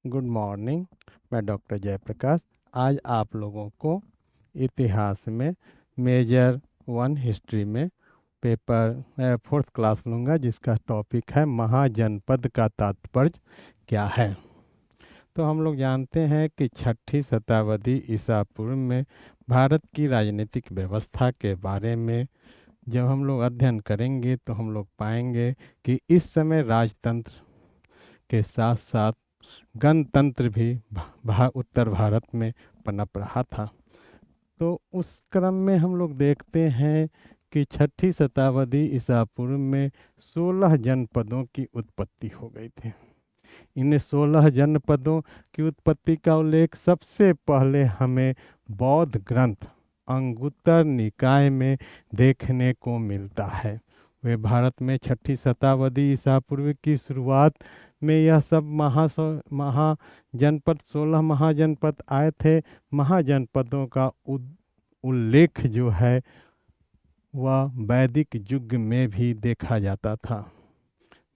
Good morning. मैं doctor Jayaprakash. आज आप लोगों को इतिहास में मेजर वन हिस्ट्री में पेपर फोर्थ क्लास लूँगा, जिसका टॉपिक है महाजनपद का तात्पर्य क्या है। तो हम लोग जानते हैं कि छठी शताब्दी ईसा पूर्व में भारत की राजनीतिक व्यवस्था के बारे में जब हम लोग अध्ययन करेंगे तो हम लोग पाएंगे कि इस समय राजतंत्र के साथ साथ गणतंत्र भी उत्तर भारत में पनप रहा था। तो उस क्रम में हम लोग देखते हैं कि छठी शताब्दी ईसा पूर्व में 16 जनपदों की उत्पत्ति हो गई थी। इन 16 जनपदों की उत्पत्ति का उल्लेख सबसे पहले हमें बौद्ध ग्रंथ अंगुत्तर निकाय में देखने को मिलता है। वे भारत में छठी शताब्दी ईसा पूर्व की शुरुआत में यह सब महाजनपद 16 महाजनपद आए थे। महाजनपदों का उल्लेख जो है वह वैदिक युग में भी देखा जाता था।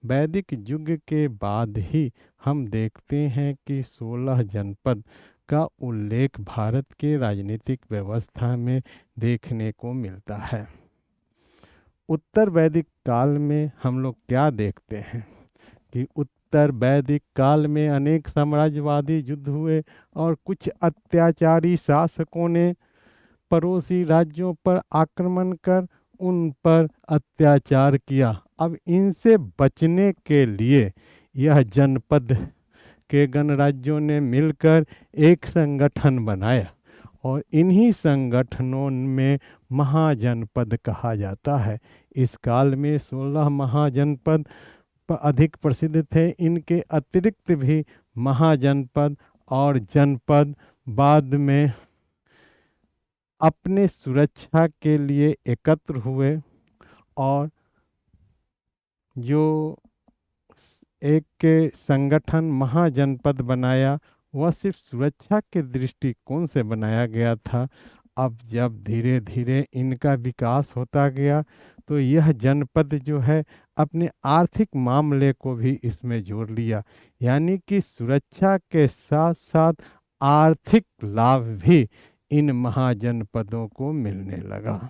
वैदिक युग के बाद ही हम देखते हैं कि 16 जनपद का उल्लेख भारत के राजनीतिक व्यवस्था में देखने को मिलता है। उत्तर वैदिक काल में हम लोग क्या देखते हैं कि उत्तर वैदिक काल में अनेक साम्राज्यवादी युद्ध हुए और कुछ अत्याचारी शासकों ने पड़ोसी राज्यों पर आक्रमण कर उन पर अत्याचार किया। अब इनसे बचने के लिए यह जनपद के गणराज्यों ने मिलकर एक संगठन बनाया और इन्हीं संगठनों में महाजनपद कहा जाता है। इस काल में 16 महाजनपद अधिक प्रसिद्ध थे। इनके अतिरिक्त भी महाजनपद और जनपद बाद में अपने सुरक्षा के लिए एकत्र हुए और जो एक संगठन महाजनपद बनाया वह सिर्फ सुरक्षा के दृष्टिकोण से बनाया गया था। अब जब धीरे धीरे इनका विकास होता गया तो यह जनपद जो है अपने आर्थिक मामले को भी इसमें जोड़ लिया, यानी कि सुरक्षा के साथ साथ आर्थिक लाभ भी इन महाजनपदों को मिलने लगा।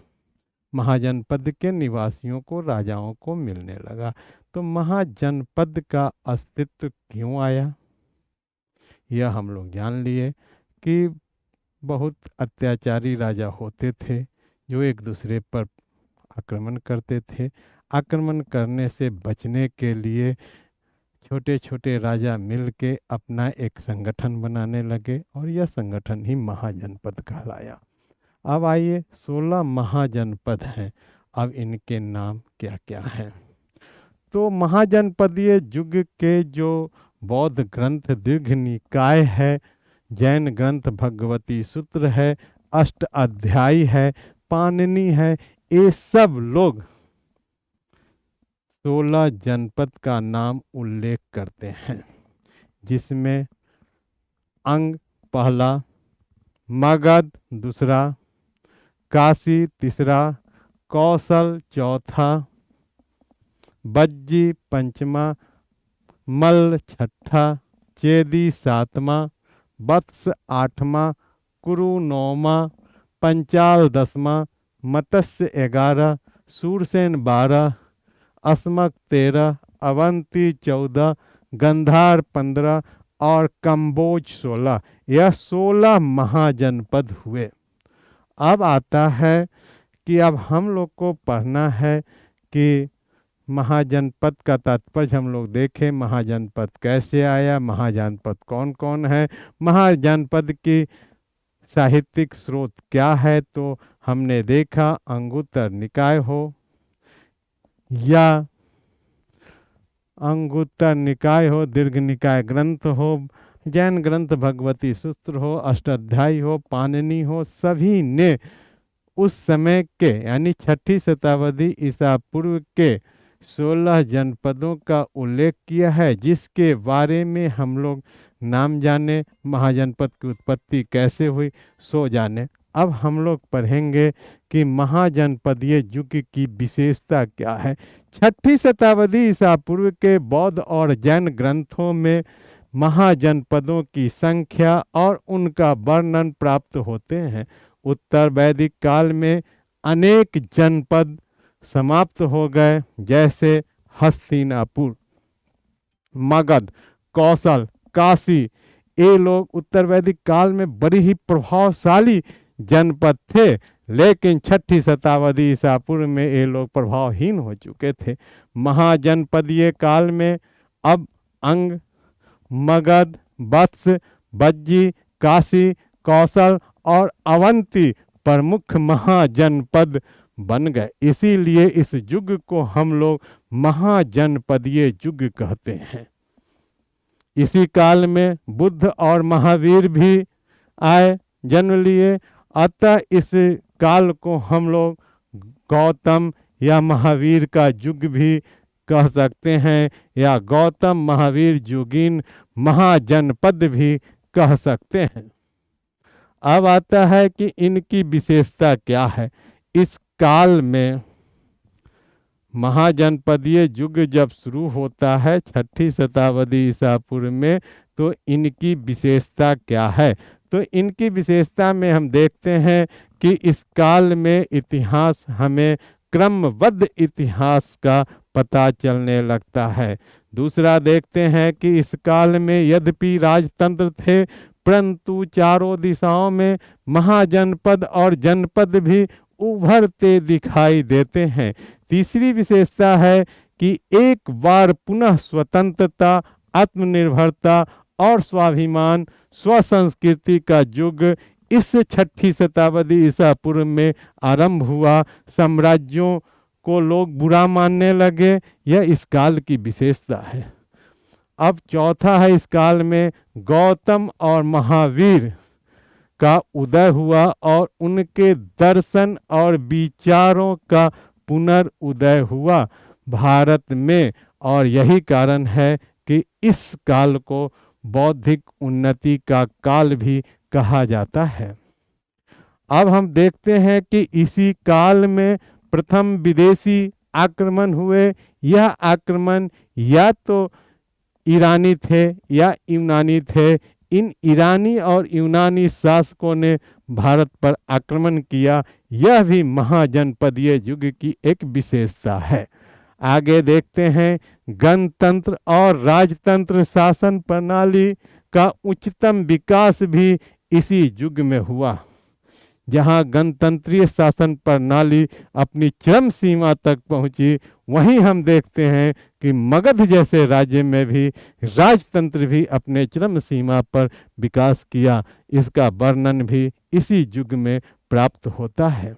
महाजनपद के निवासियों को, राजाओं को मिलने लगा। तो महाजनपद का अस्तित्व क्यों आया, यह हम लोग जान लिए कि बहुत अत्याचारी राजा होते थे जो एक दूसरे पर आक्रमण करते थे। आक्रमण करने से बचने के लिए छोटे छोटे राजा मिल के अपना एक संगठन बनाने लगे और यह संगठन ही महाजनपद कहलाया। अब आइए 16 महाजनपद हैं, अब इनके नाम क्या क्या हैं। तो महाजनपदीय युग के जो बौद्ध ग्रंथ दीर्घ निकाय है, जैन ग्रंथ भगवती सूत्र है, अष्ट अध्यायी है, पाणिनि है, ये सब लोग 16 जनपद का नाम उल्लेख करते हैं, जिसमें अंग पहला, मगध दूसरा, काशी तीसरा, कौशल चौथा, बज्जी पंचमा, मल्ल छठा, चेदी सातवां, वत्स आठवां, कुरु नौवां, पंचाल 10वां, मत्स्य 11, सूरसेन 12, अस्मक 13, अवंती 14, गंधार 15 और कंबोज 16। यह 16 महाजनपद हुए। अब आता है कि अब हम लोग को पढ़ना है कि महाजनपद का तात्पर्य हम लोग देखें। महाजनपद कैसे आया, महाजनपद कौन कौन है, महाजनपद की साहित्यिक स्रोत क्या है। तो हमने देखा अंगुत्तर निकाय हो या अंगुत्तर निकाय हो, दीर्घ निकाय ग्रंथ हो, जैन ग्रंथ भगवती सूत्र हो, अष्टाध्यायी हो, पाणिनि हो, सभी ने उस समय के यानी छठी शताब्दी ईसा पूर्व के 16 जनपदों का उल्लेख किया है, जिसके बारे में हम लोग नाम जाने, महाजनपद की उत्पत्ति कैसे हुई सो जाने। अब हम लोग पढ़ेंगे कि महाजनपदीय युग की विशेषता क्या है। छठी शताब्दी ईसा पूर्व के बौद्ध और जैन ग्रंथों में महाजनपदों की संख्या और उनका वर्णन प्राप्त होते हैं। उत्तर वैदिक काल में अनेक जनपद समाप्त हो गए, जैसे हस्तिनापुर, मगध, कौशल, काशी। ये लोग उत्तर वैदिक काल में बड़ी ही प्रभावशाली जनपद थे, लेकिन छठी शताब्दी ईसा पूर्व में ये लोग प्रभावहीन हो चुके थे। महाजनपदीय काल में अब अंग, मगध, वत्स, बज्जी, काशी, कौशल और अवंती प्रमुख महाजनपद बन गए। इसीलिए इस युग को हम लोग महाजनपदीय युग कहते हैं। इसी काल में बुद्ध और महावीर भी आए, जन्म लिए। अतः इस काल को हम लोग गौतम या महावीर का युग भी कह सकते हैं, या गौतम महावीर युगीन महाजनपद भी कह सकते हैं। अब आता है कि इनकी विशेषता क्या है। इस काल में महाजनपदीय युग जब शुरू होता है छठी शताब्दी ईसा पूर्व में, तो इनकी विशेषता क्या है। तो इनकी विशेषता में हम देखते हैं कि इस काल में इतिहास हमें क्रमबद्ध इतिहास का पता चलने लगता है। दूसरा देखते हैं कि इस काल में यद्यपि राजतंत्र थे, परंतु चारों दिशाओं में महाजनपद और जनपद भी उभरते दिखाई देते हैं। तीसरी विशेषता है कि एक बार पुनः स्वतंत्रता, आत्मनिर्भरता और स्वाभिमान, स्वसंस्कृति का युग इस छठी शताब्दी ईसा पूर्व में आरंभ हुआ। साम्राज्यों को लोग बुरा मानने लगे, यह इस काल की विशेषता है। अब चौथा है, इस काल में गौतम और महावीर का उदय हुआ और उनके दर्शन और विचारों का पुनर्उदय हुआ भारत में, और यही कारण है कि इस काल को बौद्धिक उन्नति का काल भी कहा जाता है। अब हम देखते हैं कि इसी काल में प्रथम विदेशी आक्रमण हुए। यह आक्रमण या तो ईरानी थे या यूनानी थे। इन ईरानी और यूनानी शासकों ने भारत पर आक्रमण किया। यह भी महाजनपदीय युग की एक विशेषता है। आगे देखते हैं, गणतंत्र और राजतंत्र शासन प्रणाली का उच्चतम विकास भी इसी युग में हुआ। जहां गणतंत्रीय शासन प्रणाली अपनी चरम सीमा तक पहुंची, वहीं हम देखते हैं कि मगध जैसे राज्य में भी राजतंत्र भी अपने चरम सीमा पर विकास किया। इसका वर्णन भी इसी युग में प्राप्त होता है।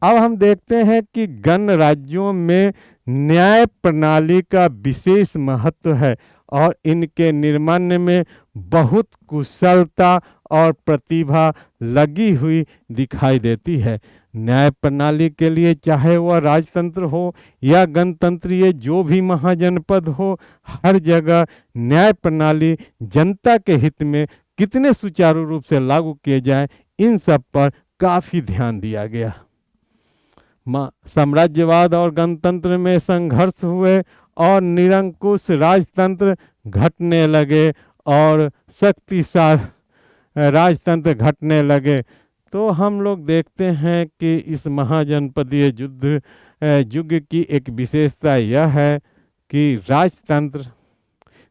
अब हम देखते हैं कि गणराज्यों में न्याय प्रणाली का विशेष महत्व है और इनके निर्माण में बहुत कुशलता और प्रतिभा लगी हुई दिखाई देती है। न्याय प्रणाली के लिए चाहे वह राजतंत्र हो या गणतंत्रीय जो भी महाजनपद हो, हर जगह न्याय प्रणाली जनता के हित में कितने सुचारू रूप से लागू किए जाए, इन सब पर काफ़ी ध्यान दिया गया। साम्राज्यवाद और गणतंत्र में संघर्ष हुए और निरंकुश राजतंत्र घटने लगे और शक्तिशाली राजतंत्र घटने लगे। तो हम लोग देखते हैं कि इस महाजनपदीय युग की एक विशेषता यह है कि राजतंत्र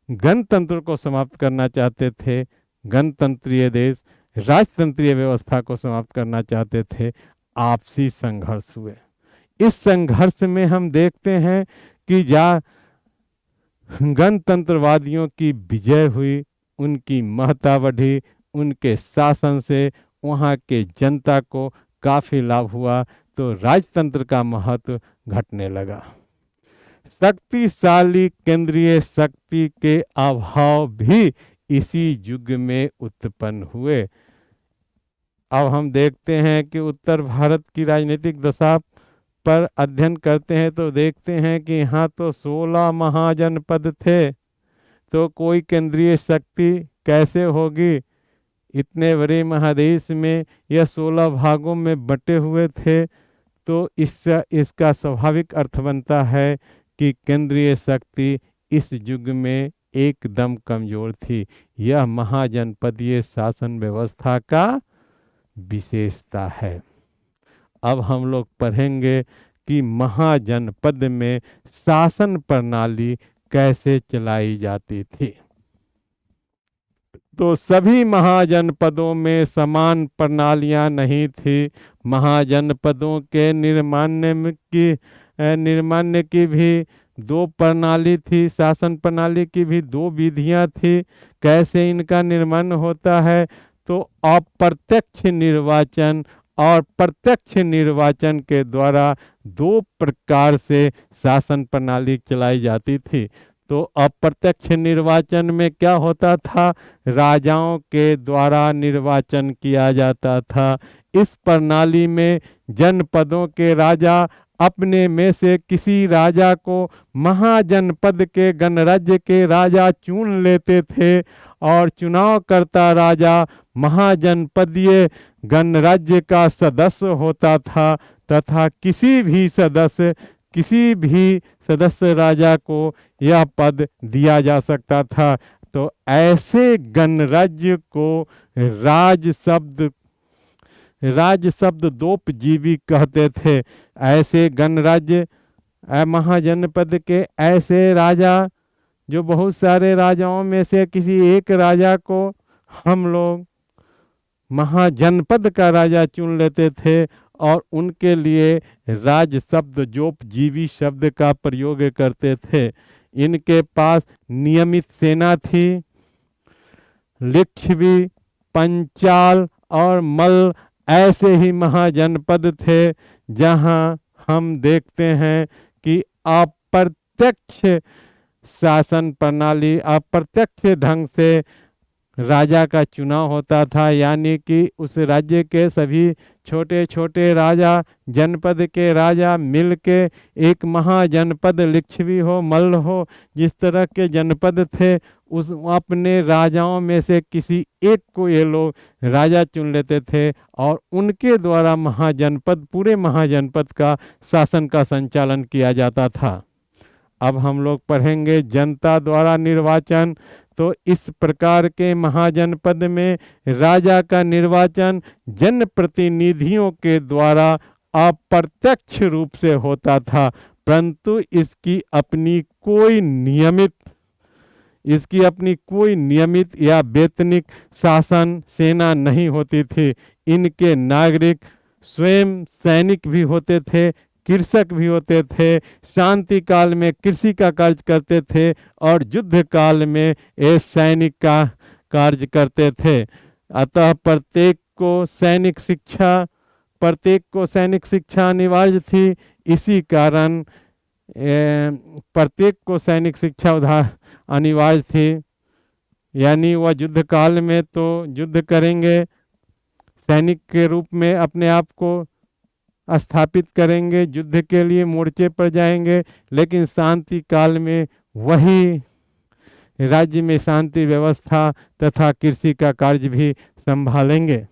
गणतंत्र को समाप्त करना चाहते थे, गणतंत्रीय देश राजतंत्रीय व्यवस्था को समाप्त करना चाहते थे। आपसी संघर्ष हुए। इस संघर्ष में हम देखते हैं कि गणतंत्रवादियों की विजय हुई, उनकी महत्ता बढ़ी, उनके शासन से वहाँ के जनता को काफ़ी लाभ हुआ, तो राजतंत्र का महत्व घटने लगा। शक्तिशाली केंद्रीय शक्ति के अभाव भी इसी युग में उत्पन्न हुए। अब हम देखते हैं कि उत्तर भारत की राजनीतिक दशा पर अध्ययन करते हैं तो देखते हैं कि यहाँ तो 16 महाजनपद थे, तो कोई केंद्रीय शक्ति कैसे होगी। इतने बड़े महादेश में यह 16 भागों में बटे हुए थे, तो इसका स्वाभाविक अर्थ बनता है कि केंद्रीय शक्ति इस युग में एकदम कमजोर थी। यह महाजनपदीय शासन व्यवस्था का विशेषता है। अब हम लोग पढ़ेंगे कि महाजनपद में शासन प्रणाली कैसे चलाई जाती थी। तो सभी महाजनपदों में समान प्रणालियां नहीं थी। महाजनपदों के निर्माण की भी दो प्रणाली थी, शासन प्रणाली की भी दो विधियां थी। कैसे इनका निर्माण होता है? तो अप्रत्यक्ष निर्वाचन और प्रत्यक्ष निर्वाचन के द्वारा दो प्रकार से शासन प्रणाली चलाई जाती थी। तो अप्रत्यक्ष निर्वाचन में क्या होता था? राजाओं के द्वारा निर्वाचन किया जाता था। इस प्रणाली में जनपदों के राजा अपने में से किसी राजा को महाजनपद के गणराज्य के राजा चुन लेते थे और चुनाव करता राजा महाजनपदीय गणराज्य का सदस्य होता था तथा किसी भी सदस्य राजा को यह पद दिया जा सकता था। तो ऐसे गणराज्य को राज शब्द दोपजीवी कहते थे। ऐसे गणराज्य महाजनपद के ऐसे राजा, जो बहुत सारे राजाओं में से किसी एक राजा को हम लोग महाजनपद का राजा चुन लेते थे और उनके लिए राज शब्द जोपजीवी शब्द का प्रयोग करते थे। इनके पास नियमित सेना थी। लिच्छवी, पंचाल और मल्ल ऐसे ही महाजनपद थे जहां हम देखते हैं कि अप्रत्यक्ष शासन प्रणाली, अप्रत्यक्ष ढंग से राजा का चुनाव होता था। यानी कि उस राज्य के सभी छोटे छोटे राजा, जनपद के राजा मिलके एक महाजनपद, लिच्छवी हो, मल्ल हो, जिस तरह के जनपद थे, उस अपने राजाओं में से किसी एक को ये लोग राजा चुन लेते थे और उनके द्वारा पूरे महाजनपद का शासन का संचालन किया जाता था। अब हम लोग पढ़ेंगे जनता द्वारा निर्वाचन। तो इस प्रकार के महाजनपद में राजा का निर्वाचन जनप्रतिनिधियों के द्वारा अप्रत्यक्ष रूप से होता था, परंतु इसकी अपनी कोई नियमित या वेतनिक शासन सेना नहीं होती थी। इनके नागरिक स्वयं सैनिक भी होते थे, कृषक भी होते थे। शांति काल में कृषि का कार्य करते थे और युद्ध काल में ये सैनिक का कार्य करते थे। अतः प्रत्येक को सैनिक शिक्षा अनिवार्य थी। इसी कारण प्रत्येक को सैनिक शिक्षा अनिवार्य थी। यानी वह युद्ध काल में तो युद्ध करेंगे, सैनिक के रूप में अपने आप को स्थापित करेंगे, युद्ध के लिए मोर्चे पर जाएंगे, लेकिन शांति काल में वही राज्य में शांति व्यवस्था तथा कृषि का कार्य भी संभालेंगे।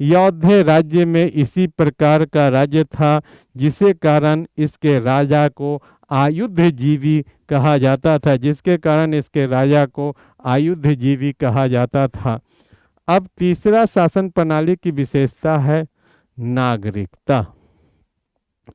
यौध्य राज्य में इसी प्रकार का राज्य था, जिसके कारण इसके राजा को आयुधजीवी कहा जाता था। अब तीसरा शासन प्रणाली की विशेषता है नागरिकता।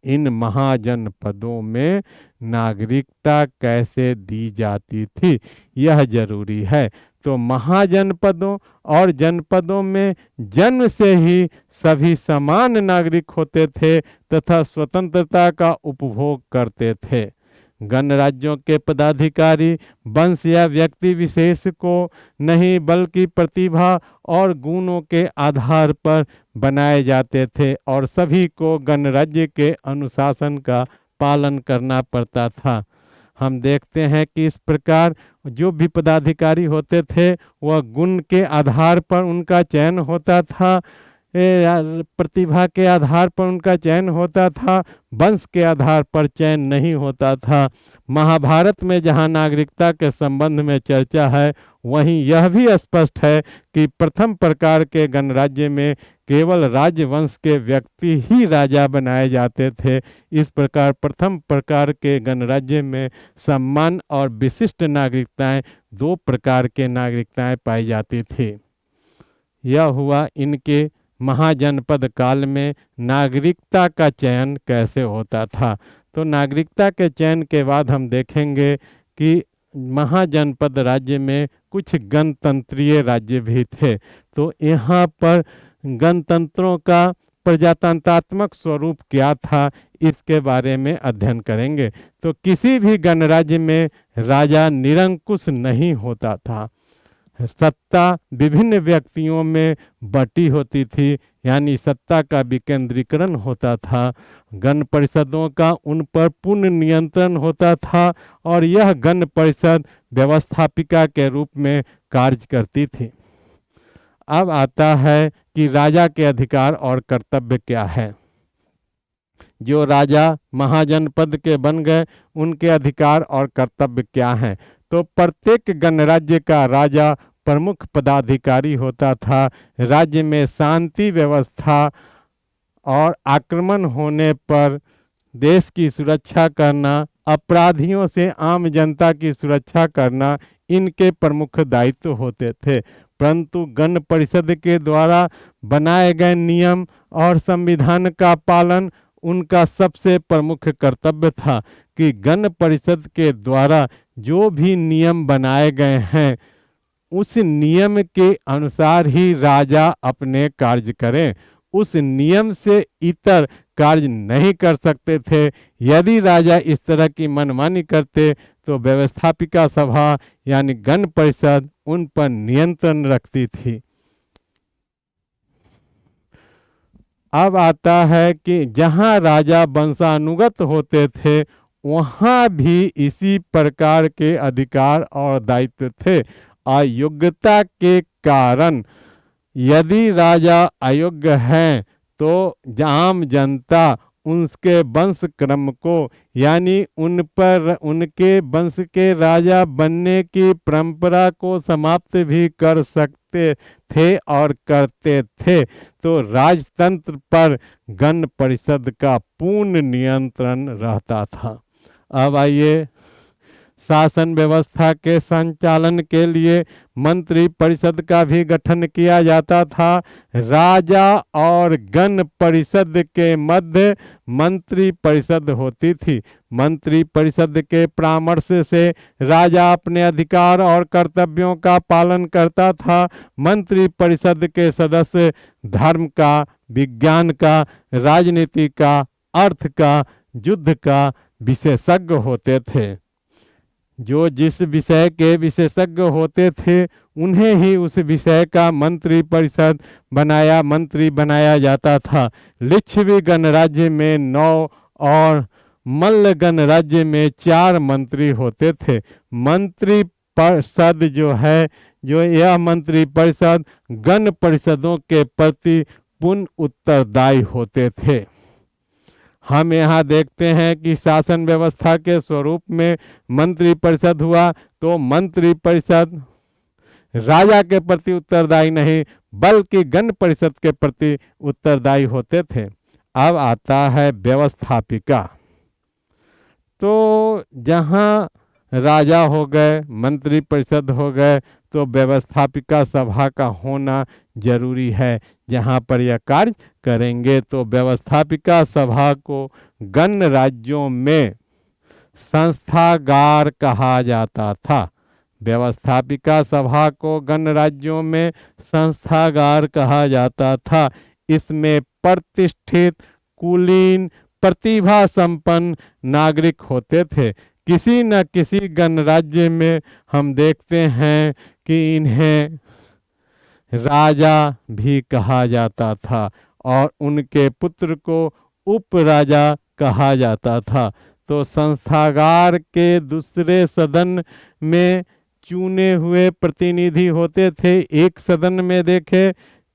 इन महाजनपदों में नागरिकता कैसे दी जाती थी, यह जरूरी है। तो महाजनपदों और जनपदों में जन्म से ही सभी समान नागरिक होते थे तथा स्वतंत्रता का उपभोग करते थे। गणराज्यों के पदाधिकारी वंश या व्यक्ति विशेष को नहीं, बल्कि प्रतिभा और गुणों के आधार पर बनाए जाते थे और सभी को गणराज्य के अनुशासन का पालन करना पड़ता था। हम देखते हैं कि इस प्रकार जो भी पदाधिकारी होते थे वह गुण के आधार पर उनका चयन होता था, प्रतिभा के आधार पर उनका चयन होता था, वंश के आधार पर चयन नहीं होता था। महाभारत में जहाँ नागरिकता के संबंध में चर्चा है, वहीं यह भी स्पष्ट है कि प्रथम प्रकार के गणराज्य में केवल राजवंश के व्यक्ति ही राजा बनाए जाते थे। इस प्रकार प्रथम प्रकार के गणराज्य में सम्मान और विशिष्ट नागरिकताएं, दो प्रकार के नागरिकताएं पाई जाती थी। यह हुआ इनके महाजनपद काल में। नागरिकता का चयन कैसे होता था, तो नागरिकता के चयन के बाद हम देखेंगे कि महाजनपद राज्य में कुछ गणतंत्रीय राज्य भी थे। तो यहाँ पर गणतंत्रों का प्रजातंत्रात्मक स्वरूप क्या था, इसके बारे में अध्ययन करेंगे। तो किसी भी गणराज्य में राजा निरंकुश नहीं होता था, सत्ता विभिन्न व्यक्तियों में बटी होती थी, यानी सत्ता का विकेंद्रीकरण होता था। गण परिषदों का उन पर पूर्ण नियंत्रण होता था और यह गण परिषद व्यवस्थापिका के रूप में कार्य करती थी। अब आता है कि राजा के अधिकार और कर्तव्य क्या है। जो राजा महाजनपद के बन गए, उनके अधिकार और कर्तव्य क्या हैं। तो प्रत्येक गणराज्य का राजा प्रमुख पदाधिकारी होता था। राज्य में शांति व्यवस्था और आक्रमण होने पर देश की सुरक्षा करना, अपराधियों से आम जनता की सुरक्षा करना, इनके प्रमुख दायित्व होते थे। परंतु गण परिषद के द्वारा बनाए गए नियम और संविधान का पालन उनका सबसे प्रमुख कर्तव्य था कि गण परिषद के द्वारा जो भी नियम बनाए गए हैं, उस नियम के अनुसार ही राजा अपने कार्य करें। उस नियम से इतर कार्य नहीं कर सकते थे। यदि राजा इस तरह की मनमानी करते तो व्यवस्थापिका सभा यानी गण परिषद उन पर नियंत्रण रखती थी। अब आता है कि जहां राजा वंशानुगत होते थे, वहां भी इसी प्रकार के अधिकार और दायित्व थे। अयोग्यता के कारण यदि राजा अयोग्य हैं तो आम जनता उनके वंश क्रम को, यानी उन पर उनके वंश के राजा बनने की परंपरा को समाप्त भी कर सकते थे और करते थे। तो राजतंत्र पर गण परिषद का पूर्ण नियंत्रण रहता था। अब आइए, शासन व्यवस्था के संचालन के लिए मंत्री परिषद का भी गठन किया जाता था। राजा और गण परिषद के मध्य मंत्री परिषद होती थी। मंत्री परिषद के परामर्श से राजा अपने अधिकार और कर्तव्यों का पालन करता था। मंत्री परिषद के सदस्य धर्म का, विज्ञान का, राजनीति का, अर्थ का, युद्ध का विशेषज्ञ होते थे। जो जिस विषय के विशेषज्ञ होते थे, उन्हें ही उस विषय का मंत्री बनाया जाता था। लिच्छवी गणराज्य में 9 और मल्ल गणराज्य में 4 मंत्री होते थे। मंत्री परिषद यह मंत्री परिषद गण परिषदों के प्रति पूर्ण उत्तरदायी होते थे। हम यहाँ देखते हैं कि शासन व्यवस्था के स्वरूप में मंत्री परिषद हुआ तो मंत्री परिषद राजा के प्रति उत्तरदायी नहीं, बल्कि गण परिषद के प्रति उत्तरदायी होते थे। अब आता है व्यवस्थापिका। तो जहाँ राजा हो गए, मंत्री परिषद हो गए, तो व्यवस्थापिका सभा का होना जरूरी है। जहाँ पर यह कार्य करेंगे तो व्यवस्थापिका सभा को गण राज्यों में संस्थागार कहा जाता था। व्यवस्थापिका सभा को गण राज्यों में संस्थागार कहा जाता था। इसमें प्रतिष्ठित, कुलीन, प्रतिभा संपन्न नागरिक होते थे। किसी न किसी गणराज्य में हम देखते हैं कि इन्हें राजा भी कहा जाता था और उनके पुत्र को उपराजा कहा जाता था। तो संस्थागार के दूसरे सदन में चुने हुए प्रतिनिधि होते थे। एक सदन में देखे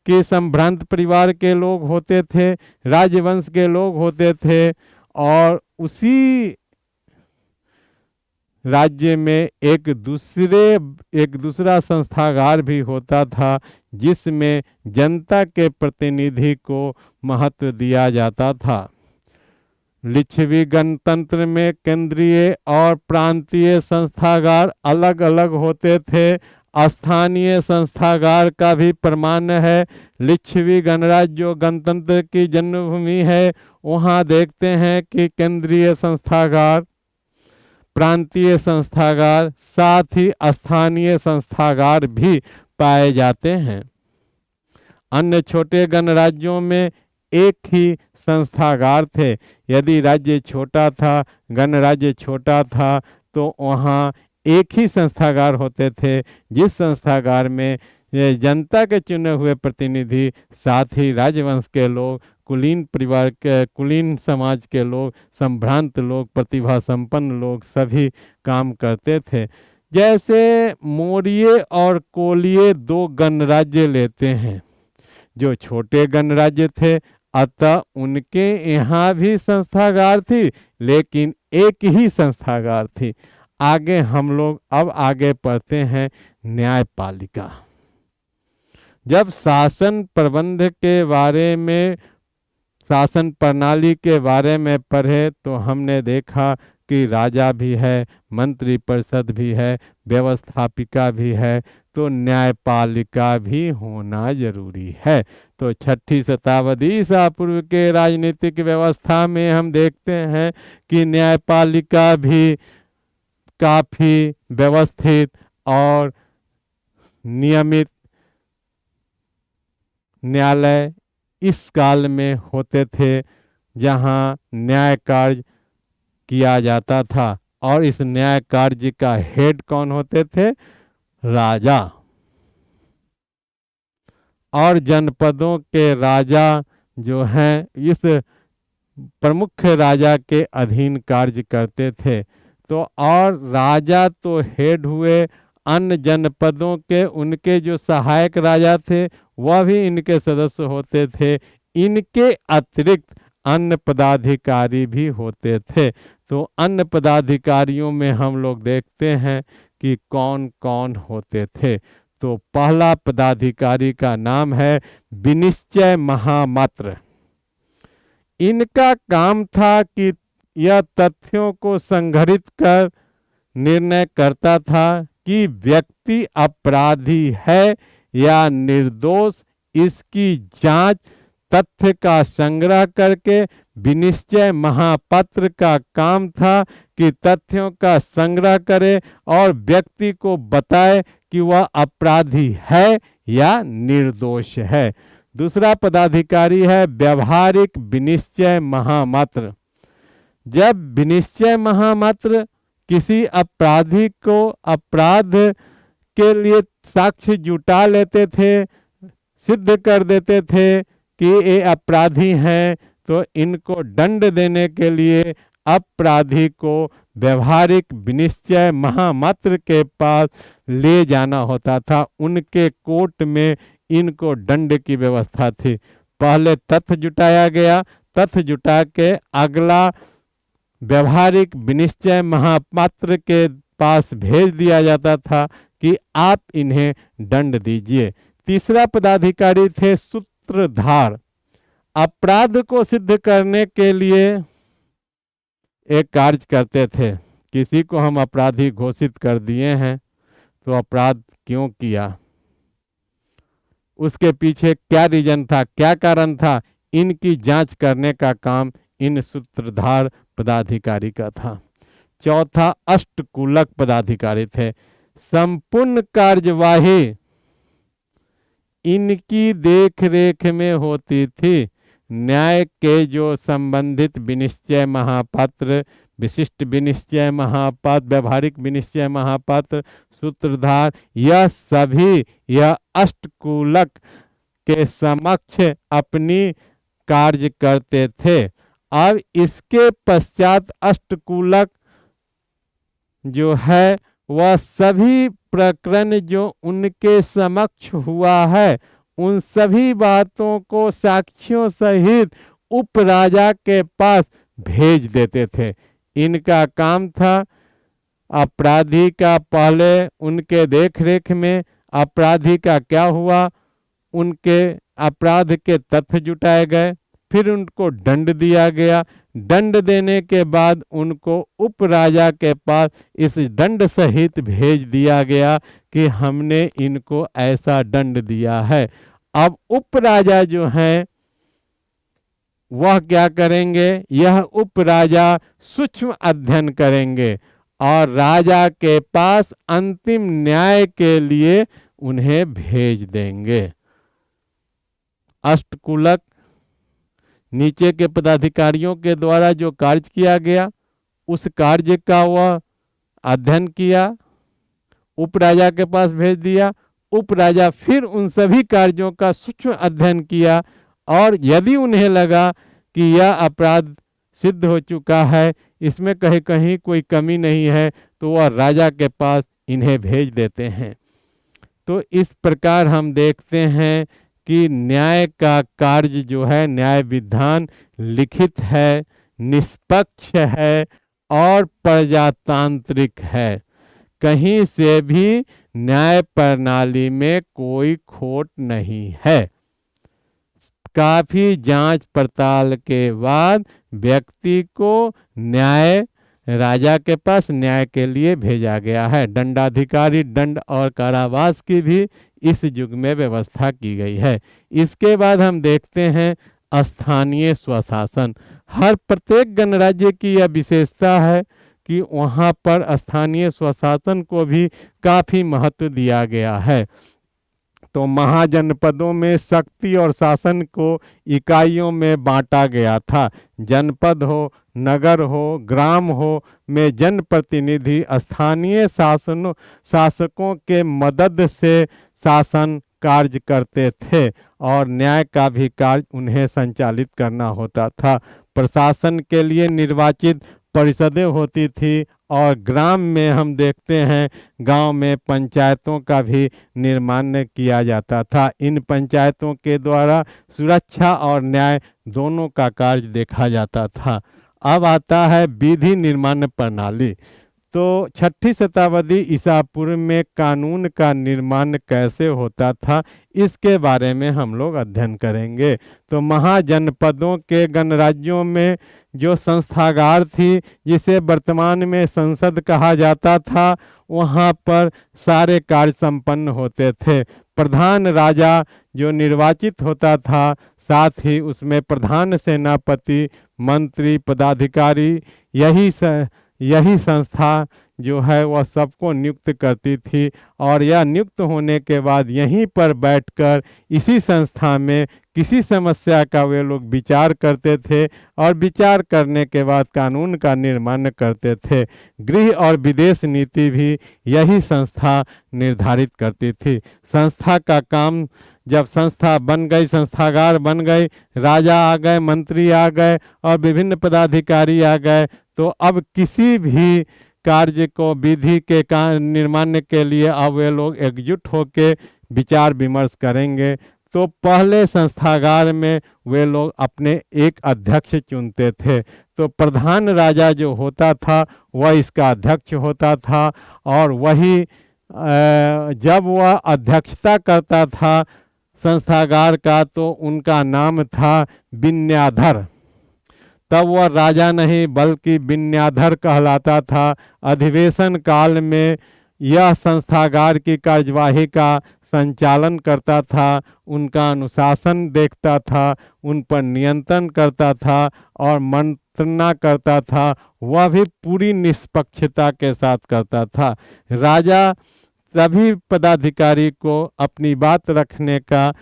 कि संभ्रांत परिवार के लोग होते थे, राजवंश के लोग होते थे, और उसी राज्य में एक दूसरा संस्थागार भी होता था जिसमें जनता के प्रतिनिधि को महत्व दिया जाता था। लिच्छवी गणतंत्र में केंद्रीय और प्रांतीय संस्थागार अलग अलग होते थे। स्थानीय संस्थागार का भी प्रमाण है। लिच्छवी गणराज्य जो गणतंत्र की जन्मभूमि है, वहाँ देखते हैं कि केंद्रीय संस्थागार, प्रांतीय संस्थागार, साथ ही स्थानीय संस्थागार भी पाए जाते हैं। अन्य छोटे गणराज्यों में एक ही संस्थागार थे। यदि राज्य छोटा था, गणराज्य छोटा था, तो वहाँ एक ही संस्थागार होते थे, जिस संस्थागार में जनता के चुने हुए प्रतिनिधि, साथ ही राजवंश के लोग, कुलीन परिवार के, कुलीन समाज के लोग, संभ्रांत लोग, प्रतिभा संपन्न लोग सभी काम करते थे। जैसे मौर्य और कोलीय दो गणराज्य लेते हैं। जो छोटे गणराज्य थे, अतः उनके यहाँ भी संस्थागार थी, लेकिन एक ही संस्थागार थी। आगे हम लोग अब आगे पढ़ते हैं न्यायपालिका। जब शासन प्रबंध के बारे में, शासन प्रणाली के बारे में पढ़े, तो हमने देखा कि राजा भी है, मंत्री परिषद भी है, व्यवस्थापिका भी है, तो न्यायपालिका भी होना जरूरी है। तो 6ठी शताब्दी ईसा पूर्व के राजनीतिक व्यवस्था में हम देखते हैं कि न्यायपालिका भी काफी व्यवस्थित और नियमित न्यायालय इस काल में होते थे, जहां न्याय कार्य किया जाता था। और इस न्याय कार्य का हेड कौन होते थे? राजा। और जनपदों के राजा जो हैं, इस प्रमुख राजा के अधीन कार्य करते थे। तो और राजा तो हेड हुए, अन्य जनपदों के उनके जो सहायक राजा थे वह भी इनके सदस्य होते थे। इनके अतिरिक्त अन्य पदाधिकारी भी होते थे। तो अन्य पदाधिकारियों में हम लोग देखते हैं कि कौन कौन होते थे। तो पहला पदाधिकारी का नाम है विनिश्चय महामात्र। इनका काम था कि यह तथ्यों को संग्रहित कर निर्णय करता था कि व्यक्ति अपराधी है या निर्दोष। इसकी जांच तथ्य का संग्रह करके विनिश्चय महापात्र का काम था कि तथ्यों का संग्रह करे और व्यक्ति को बताए कि वह अपराधी है या निर्दोष है। दूसरा पदाधिकारी है व्यवहारिक विनिश्चय महामात्र। जब विनिश्चय महामात्र किसी अपराधी को अपराध के लिए साक्ष्य जुटा लेते थे, सिद्ध कर देते थे कि ये अपराधी हैं, तो इनको दंड देने के लिए अपराधी को व्यवहारिक विनिश्चय महामात्र के पास ले जाना होता था। उनके कोर्ट में इनको दंड की व्यवस्था थी। पहले तथ्य जुटाया गया, तथ्य जुटा के अगला व्यवहारिक विनिश्चय महापात्र के पास भेज दिया जाता था कि आप इन्हें दंड दीजिए। तीसरा पदाधिकारी थे सूत्रधार। अपराध को सिद्ध करने के लिए एक कार्य करते थे। किसी को हम अपराधी घोषित कर दिए हैं, तो अपराध क्यों किया, उसके पीछे क्या रीजन था, क्या कारण था, इनकी जांच करने का काम इन सूत्रधार पदाधिकारी का था। चौथा अष्टकूलक पदाधिकारी थे। संपूर्ण कार्यवाही इनकी देखरेख में होती थी। न्याय के जो संबंधित विनिश्चय महापात्र, विशिष्ट विनिश्चय महापात्र, व्यवहारिक विनिश्चय महापात्र, सूत्रधार, यह सभी यह अष्टकूलक के समक्ष अपनी कार्य करते थे। अब इसके पश्चात अष्टकूलक जो है वह सभी प्रकरण जो उनके समक्ष हुआ है, उन सभी बातों को साक्ष्यों सहित उपराजा के पास भेज देते थे। इनका काम था अपराधी का, पहले उनके देखरेख में अपराधी का क्या हुआ उनके अपराध के तथ्य जुटाए गए, फिर उनको दंड दिया गया। दंड देने के बाद उनको उपराजा के पास इस दंड सहित भेज दिया गया कि हमने इनको ऐसा दंड दिया है। अब उपराजा जो हैं वह क्या करेंगे, यह उपराजा सूक्ष्म अध्ययन करेंगे और राजा के पास अंतिम न्याय के लिए उन्हें भेज देंगे। अष्टकुलक नीचे के पदाधिकारियों के द्वारा जो कार्य किया गया उस कार्य का वह अध्ययन किया, उपराजा के पास भेज दिया। उपराजा फिर उन सभी कार्यों का सूक्ष्म अध्ययन किया और यदि उन्हें लगा कि यह अपराध सिद्ध हो चुका है, इसमें कहीं कहीं कोई कमी नहीं है, तो वह राजा के पास इन्हें भेज देते हैं। तो इस प्रकार हम देखते हैं कि न्याय का कार्य जो है, न्याय विधान लिखित है, निष्पक्ष है और प्रजातांत्रिक है। कहीं से भी न्याय प्रणाली में कोई खोट नहीं है। काफी जांच पड़ताल के बाद व्यक्ति को राजा के पास न्याय के लिए भेजा गया है। दंडाधिकारी दंड और कारावास की भी इस युग में व्यवस्था की गई है। इसके बाद हम देखते हैं स्थानीय स्वशासन। हर प्रत्येक गणराज्य की यह विशेषता है कि वहाँ पर स्थानीय स्वशासन को भी काफ़ी महत्व दिया गया है। तो महाजनपदों में शक्ति और शासन को इकाइयों में बांटा गया था। जनपद हो, नगर हो, ग्राम हो में जनप्रतिनिधि स्थानीय शासकों के मदद से शासन कार्य करते थे और न्याय का भी कार्य उन्हें संचालित करना होता था। प्रशासन के लिए निर्वाचित परिषदें होती थी और ग्राम में हम देखते हैं गांव में पंचायतों का भी निर्माण किया जाता था। इन पंचायतों के द्वारा सुरक्षा और न्याय दोनों का कार्य देखा जाता था। अब आता है विधि निर्माण प्रणाली। तो 6ठी शताब्दी ईसा पूर्व में कानून का निर्माण कैसे होता था, इसके बारे में हम लोग अध्ययन करेंगे। तो महाजनपदों के गणराज्यों में जो संस्थागार थी, जिसे वर्तमान में संसद कहा जाता था, वहाँ पर सारे कार्य संपन्न होते थे। प्रधान राजा जो निर्वाचित होता था, साथ ही उसमें प्रधान सेनापति, मंत्री, पदाधिकारी, यही संस्था जो है वह सबको नियुक्त करती थी और यह नियुक्त होने के बाद यहीं पर बैठकर इसी संस्था में किसी समस्या का वे लोग विचार करते थे और विचार करने के बाद कानून का निर्माण करते थे। गृह और विदेश नीति भी यही संस्था निर्धारित करती थी। संस्था का काम, जब संस्था बन गई, संस्थागार बन गई, राजा आ गए, मंत्री आ गए और विभिन्न पदाधिकारी आ गए, तो अब किसी भी कार्य को विधि के निर्माण के लिए अब वे लोग एकजुट होकर विचार विमर्श करेंगे। तो पहले संस्थागार में वे लोग अपने एक अध्यक्ष चुनते थे। तो प्रधान राजा जो होता था वह इसका अध्यक्ष होता था और वही जब वह अध्यक्षता करता था संस्थागार का, तो उनका नाम था विन्याधर। तब वह राजा नहीं बल्कि विन्याधर कहलाता था। अधिवेशन काल में यह संस्थागार की कार्यवाही का संचालन करता था, उनका अनुशासन देखता था, उन पर नियंत्रण करता था और मंत्रणा करता था। वह भी पूरी निष्पक्षता के साथ करता था। राजा सभी पदाधिकारी को अपनी बात रखने का,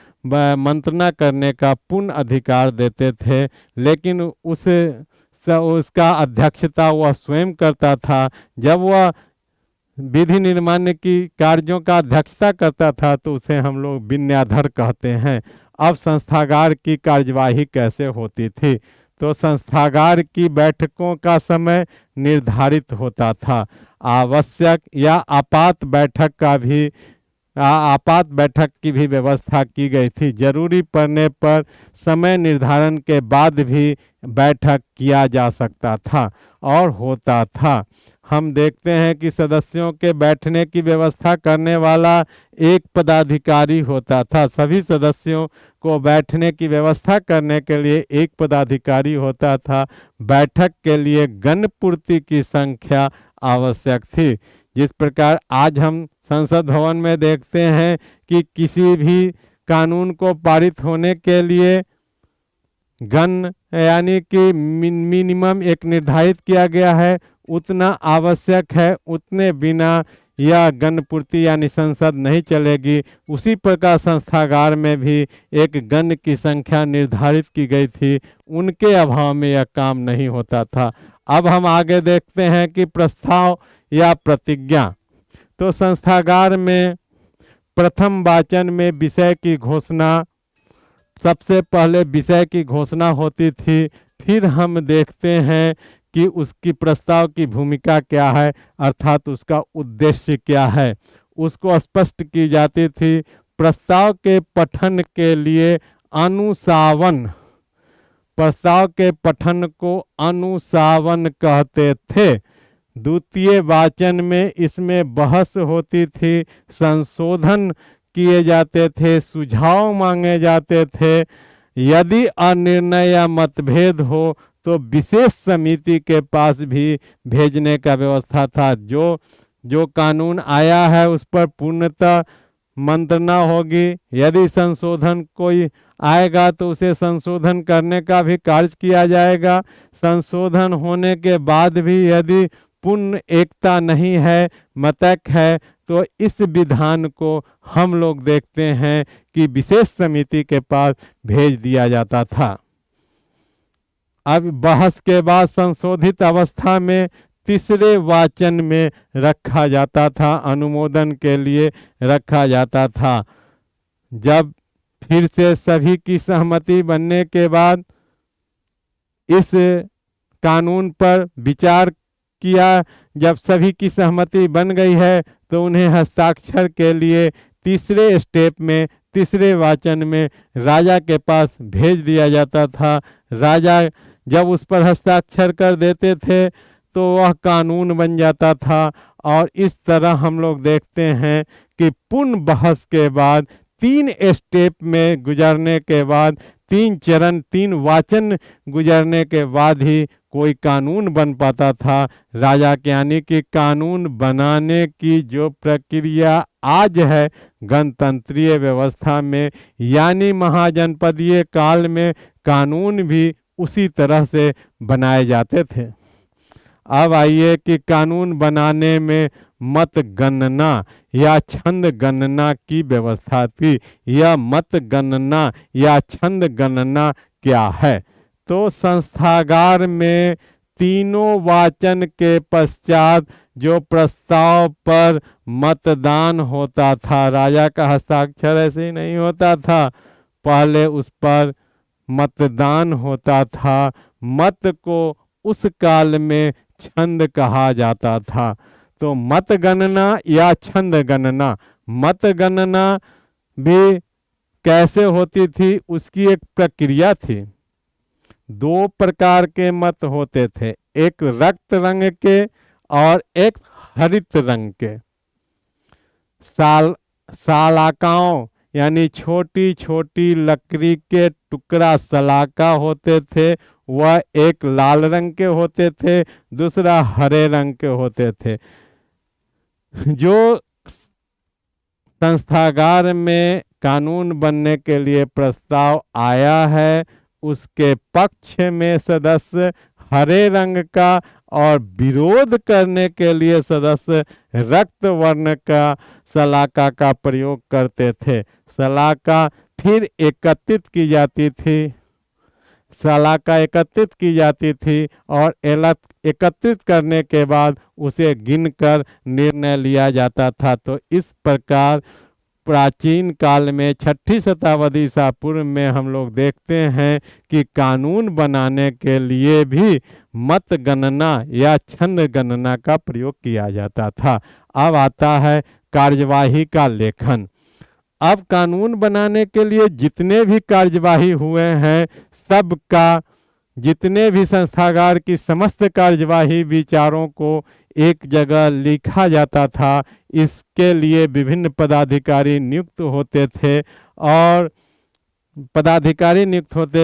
मंत्रणा करने का पूर्ण अधिकार देते थे, लेकिन उसका अध्यक्षता वह स्वयं करता था। जब वह विधि निर्माण की कार्यों का अध्यक्षता करता था तो उसे हम लोग विन्याधर कहते हैं। अब संस्थागार की कार्यवाही कैसे होती थी, तो संस्थागार की बैठकों का समय निर्धारित होता था। आवश्यक या आपात बैठक की भी व्यवस्था की गई थी। जरूरी पड़ने पर समय निर्धारण के बाद भी बैठक किया जा सकता था और होता था। हम देखते हैं कि सदस्यों के बैठने की व्यवस्था करने वाला एक पदाधिकारी होता था। सभी सदस्यों को बैठने की व्यवस्था करने के लिए एक पदाधिकारी होता था। बैठक के लिए गणपूर्ति की संख्या आवश्यक थी। जिस प्रकार आज हम संसद भवन में देखते हैं कि किसी भी कानून को पारित होने के लिए गण यानी कि मिनिमम एक निर्धारित किया गया है, उतना आवश्यक है, उतने बिना यह गणपूर्ति यानी संसद नहीं चलेगी। उसी प्रकार संस्थागार में भी एक गण की संख्या निर्धारित की गई थी, उनके अभाव में यह काम नहीं होता था। अब हम आगे देखते हैं कि प्रस्ताव या प्रतिज्ञा। तो संस्थागार में प्रथम वाचन में विषय की घोषणा, सबसे पहले विषय की घोषणा होती थी, फिर हम देखते हैं कि उसकी प्रस्ताव की भूमिका क्या है, अर्थात उसका उद्देश्य क्या है, उसको स्पष्ट की जाती थी। प्रस्ताव के पठन के लिए अनुसावन, प्रस्ताव के पठन को अनुसावन कहते थे। द्वितीय वाचन में इसमें बहस होती थी, संशोधन किए जाते थे, सुझाव मांगे जाते थे। यदि अनिर्णय या मतभेद हो तो विशेष समिति के पास भी भेजने का व्यवस्था था। जो कानून आया है उस पर पूर्णतः मंत्रणा होगी। यदि संशोधन कोई आएगा तो उसे संशोधन करने का भी कार्य किया जाएगा। संशोधन होने के बाद भी यदि पूर्ण एकता नहीं है, मतक है, तो इस विधान को हम लोग देखते हैं कि विशेष समिति के पास भेज दिया जाता था। अब बहस के बाद संशोधित अवस्था में तीसरे वाचन में रखा जाता था, अनुमोदन के लिए रखा जाता था। जब फिर से सभी की सहमति बनने के बाद इस कानून पर विचार किया, जब सभी की सहमति बन गई है तो उन्हें हस्ताक्षर के लिए तीसरे स्टेप में, तीसरे वाचन में राजा के पास भेज दिया जाता था। राजा जब उस पर हस्ताक्षर कर देते थे तो वह कानून बन जाता था। और इस तरह हम लोग देखते हैं कि पूर्ण बहस के बाद, 3 स्टेप में गुजरने के बाद, 3 चरण, 3 वाचन गुजरने के बाद ही कोई कानून बन पाता था। राजा के यानी कि कानून बनाने की जो प्रक्रिया आज है गणतंत्रीय व्यवस्था में, यानी महाजनपदीय काल में कानून भी उसी तरह से बनाए जाते थे। अब आइए कि कानून बनाने में मत गणना या छंद गणना की व्यवस्था थी। यह मत गणना या छंद गणना क्या है? तो संस्थागार में तीनों वाचन के पश्चात जो प्रस्ताव पर मतदान होता था, राजा का हस्ताक्षर ऐसे ही नहीं होता था, पहले उस पर मतदान होता था। मत को उस काल में छंद कहा जाता था। तो मत गणना या छंद गणना, मत गणना भी कैसे होती थी, उसकी एक प्रक्रिया थी। 2 प्रकार के मत होते थे, एक रक्त रंग के और एक हरित रंग के। सलाकाओं यानी छोटी छोटी लकड़ी के टुकड़ा सलाका होते थे, वह एक लाल रंग के होते थे, दूसरा हरे रंग के होते थे। जो संस्थागार में कानून बनने के लिए प्रस्ताव आया है उसके पक्ष में सदस्य हरे रंग का और विरोध करने के लिए सदस्य रक्त वर्ण का सलाका का प्रयोग करते थे। सलाका फिर एकत्रित की जाती थी, सलाका एकत्रित की जाती थी और एकत्रित करने के बाद उसे गिनकर निर्णय लिया जाता था। तो इस प्रकार प्राचीन काल में 6ठी शताब्दी ईसा पूर्व में हम लोग देखते हैं कि कानून बनाने के लिए भी मत गणना या छंद गणना का प्रयोग किया जाता था। अब आता है कार्यवाही का लेखन। अब कानून बनाने के लिए जितने भी कार्यवाही हुए हैं, सबका, जितने भी संस्थागार की समस्त कार्यवाही विचारों को एक जगह लिखा जाता था। इसके लिए विभिन्न पदाधिकारी नियुक्त होते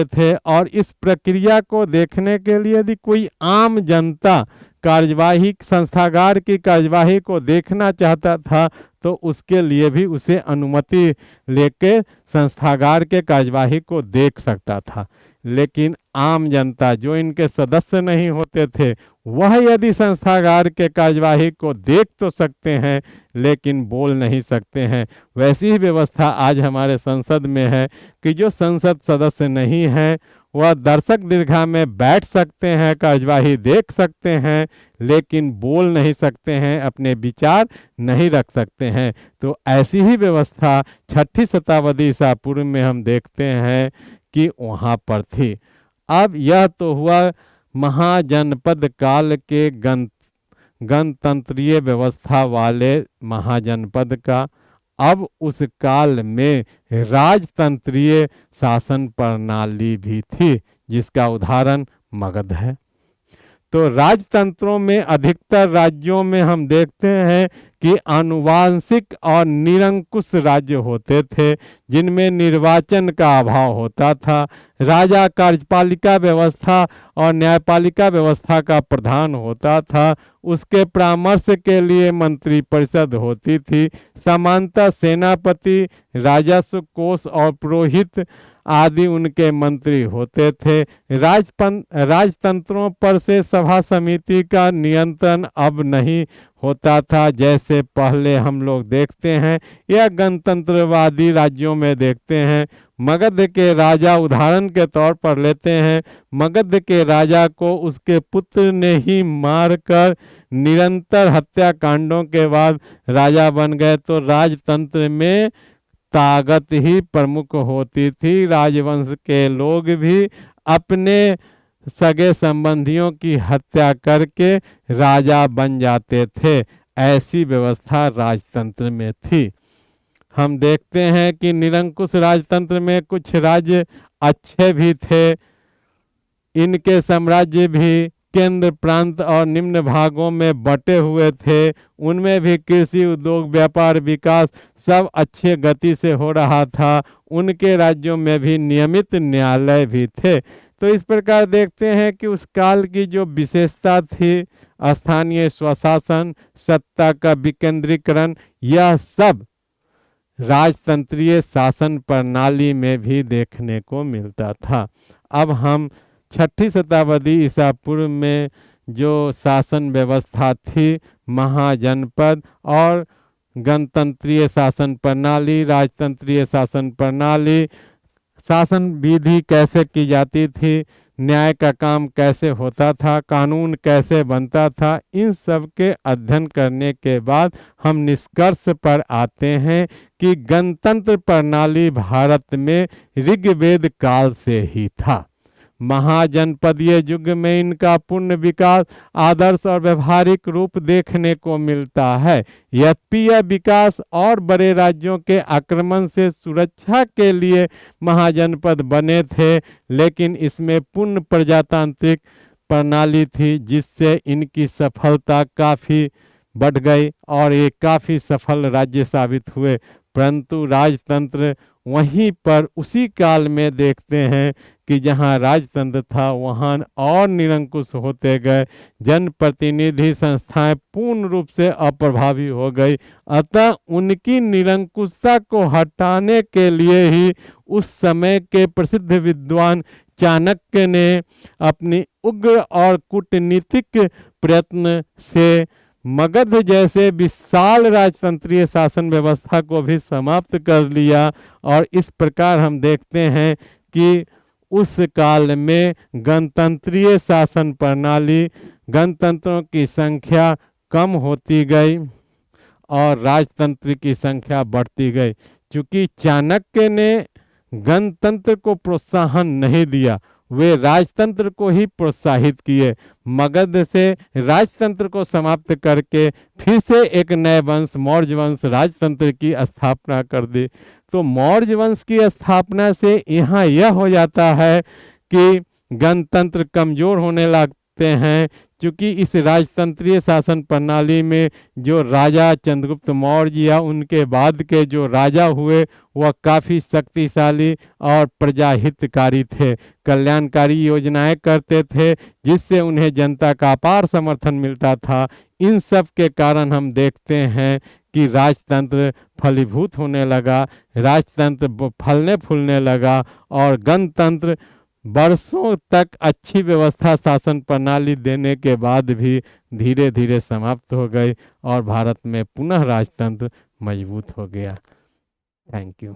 थे और इस प्रक्रिया को देखने के लिए यदि कोई आम जनता कार्यवाही संस्थागार की कार्यवाही को देखना चाहता था तो उसके लिए भी उसे अनुमति लेके संस्थागार के कार्यवाही को देख सकता था। लेकिन आम जनता जो इनके सदस्य नहीं होते थे वह यदि संस्थागार के कार्यवाही को देख तो सकते हैं लेकिन बोल नहीं सकते हैं। वैसी ही व्यवस्था आज हमारे संसद में है कि जो संसद सदस्य नहीं है वह दर्शक दीर्घा में बैठ सकते हैं, कार्यवाही देख सकते हैं, लेकिन बोल नहीं सकते हैं, अपने विचार नहीं रख सकते हैं। तो ऐसी ही व्यवस्था 6ठी शताब्दी ईसा पूर्व में हम देखते हैं कि वहाँ पर थी। अब यह तो हुआ महाजनपद काल के गणतंत्रीय व्यवस्था वाले महाजनपद का। अब उस काल में राजतंत्रीय शासन प्रणाली भी थी जिसका उदाहरण मगध है। तो राजतंत्रों में अधिकतर राज्यों में हम देखते हैं कि आनुवांशिक और निरंकुश राज्य होते थे जिनमें निर्वाचन का अभाव होता था। राजा कार्यपालिका व्यवस्था और न्यायपालिका व्यवस्था का प्रधान होता था। उसके परामर्श के लिए मंत्री परिषद होती थी। सामान्यतः सेनापति, राजस्व कोष और पुरोहित आदि उनके मंत्री होते थे। राजतंत्रों पर से सभा समिति का नियंत्रण अब नहीं होता था जैसे पहले हम लोग देखते हैं या गणतंत्रवादी राज्यों में देखते हैं। मगध के राजा उदाहरण के तौर पर लेते हैं। मगध के राजा को उसके पुत्र ने ही मारकर निरंतर हत्याकांडों के बाद राजा बन गए। तो राजतंत्र में ताकत ही प्रमुख होती थी। राजवंश के लोग भी अपने सगे संबंधियों की हत्या करके राजा बन जाते थे। ऐसी व्यवस्था राजतंत्र में थी। हम देखते हैं कि निरंकुश राजतंत्र में कुछ राज्य अच्छे भी थे। इनके साम्राज्य भी केंद्र, प्रांत और निम्न भागों में बटे हुए थे। उनमें भी कृषि, उद्योग, व्यापार, विकास सब अच्छे गति से हो रहा था। उनके राज्यों में भी नियमित न्यायालय भी थे। तो इस प्रकार देखते हैं कि उस काल की जो विशेषता थी, स्थानीय स्वशासन, सत्ता का विकेंद्रीकरण, यह सब राजतंत्रीय शासन प्रणाली में भी देखने को मिलता था। अब हम 6ठी शताब्दी ईसा पूर्व में जो शासन व्यवस्था थी, महाजनपद और गणतंत्रीय शासन प्रणाली, राजतंत्रीय शासन प्रणाली, शासन विधि कैसे की जाती थी, न्याय का काम कैसे होता था, कानून कैसे बनता था, इन सब के अध्ययन करने के बाद हम निष्कर्ष पर आते हैं कि गणतंत्र प्रणाली भारत में ऋग्वेद काल से ही था। महाजनपदीय युग में इनका पूर्ण विकास, आदर्श और व्यवहारिक रूप देखने को मिलता है। यद्यपि यह विकास और बड़े राज्यों के आक्रमण से सुरक्षा के लिए महाजनपद बने थे, लेकिन इसमें पूर्ण प्रजातांत्रिक प्रणाली थी जिससे इनकी सफलता काफ़ी बढ़ गई और ये काफ़ी सफल राज्य साबित हुए। परंतु राजतंत्र वहीं पर उसी काल में देखते हैं कि जहां राजतंत्र था वहां और निरंकुश होते गए। जनप्रतिनिधि संस्थाएं पूर्ण रूप से अप्रभावी हो गई। अतः उनकी निरंकुशता को हटाने के लिए ही उस समय के प्रसिद्ध विद्वान चाणक्य ने अपनी उग्र और कूटनीतिक प्रयत्न से मगध जैसे विशाल राजतंत्रीय शासन व्यवस्था को भी समाप्त कर लिया। और इस प्रकार हम देखते हैं कि उस काल में गणतंत्रीय शासन प्रणाली, गणतंत्रों की संख्या कम होती गई और राजतंत्र की संख्या बढ़ती गई। क्योंकि चाणक्य ने गणतंत्र को प्रोत्साहन नहीं दिया, वे राजतंत्र को ही प्रोत्साहित किए। मगध से राजतंत्र को समाप्त करके फिर से एक नए वंश, मौर्य वंश, राजतंत्र की स्थापना कर दी। तो मौर्य वंश की स्थापना से यहाँ यह हो जाता है कि गणतंत्र कमजोर होने लगते हैं, क्योंकि इस राजतंत्रीय शासन प्रणाली में जो राजा चंद्रगुप्त मौर्य या उनके बाद के जो राजा हुए वह काफ़ी शक्तिशाली और प्रजाहितकारी थे, कल्याणकारी योजनाएं करते थे जिससे उन्हें जनता का अपार समर्थन मिलता था। इन सब के कारण हम देखते हैं कि राजतंत्र फलीभूत होने लगा, राजतंत्र फलने फूलने लगा और गणतंत्र वर्षों तक अच्छी व्यवस्था शासन प्रणाली देने के बाद भी धीरे धीरे समाप्त हो गई और भारत में पुनः राजतंत्र मजबूत हो गया। Thank you.